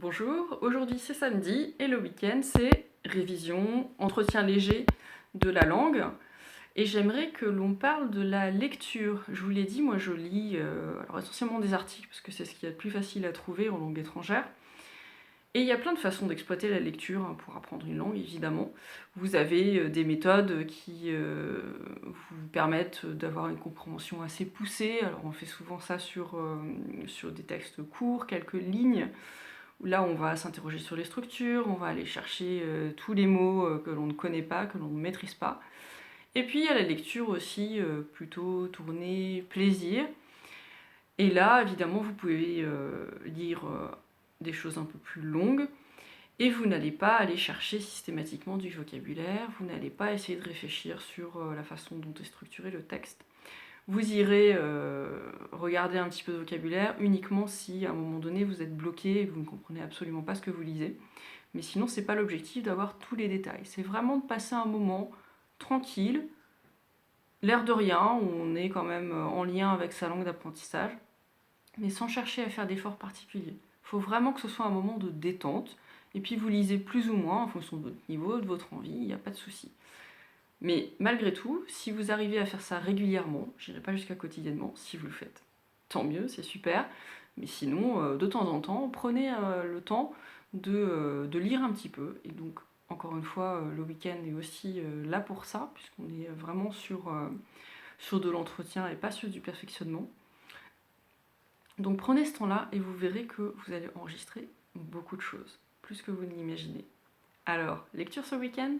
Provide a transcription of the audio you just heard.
Bonjour, aujourd'hui c'est samedi et le week-end c'est révision, entretien léger de la langue. Et j'aimerais que l'on parle de la lecture. Je vous l'ai dit, moi je lis alors essentiellement des articles parce que c'est ce qu'il y a de plus facile à trouver en langue étrangère. Et il y a plein de façons d'exploiter la lecture pour apprendre une langue, évidemment. Vous avez des méthodes qui vous permettent d'avoir une compréhension assez poussée. Alors on fait souvent ça sur des textes courts, quelques lignes. Là, on va s'interroger sur les structures, on va aller chercher tous les mots que l'on ne connaît pas, que l'on ne maîtrise pas. Et puis, il y a la lecture aussi, plutôt tournée plaisir. Et là, évidemment, vous pouvez lire des choses un peu plus longues. Et vous n'allez pas aller chercher systématiquement du vocabulaire, vous n'allez pas essayer de réfléchir sur la façon dont est structuré le texte. Vous irez regarder un petit peu de vocabulaire uniquement si à un moment donné vous êtes bloqué et que vous ne comprenez absolument pas ce que vous lisez. Mais sinon, c'est pas l'objectif d'avoir tous les détails. C'est vraiment de passer un moment tranquille, l'air de rien, où on est quand même en lien avec sa langue d'apprentissage, mais sans chercher à faire d'efforts particuliers. Il faut vraiment que ce soit un moment de détente, et puis vous lisez plus ou moins en fonction de votre niveau, de votre envie, il n'y a pas de souci. Mais malgré tout, si vous arrivez à faire ça régulièrement, j'irai pas jusqu'à quotidiennement, si vous le faites, tant mieux, c'est super. Mais sinon, de temps en temps, prenez le temps de lire un petit peu. Et donc, encore une fois, le week-end est aussi là pour ça, puisqu'on est vraiment sur de l'entretien et pas sur du perfectionnement. Donc prenez ce temps-là et vous verrez que vous allez enregistrer beaucoup de choses, plus que vous ne l'imaginez. Alors, lecture ce week-end ?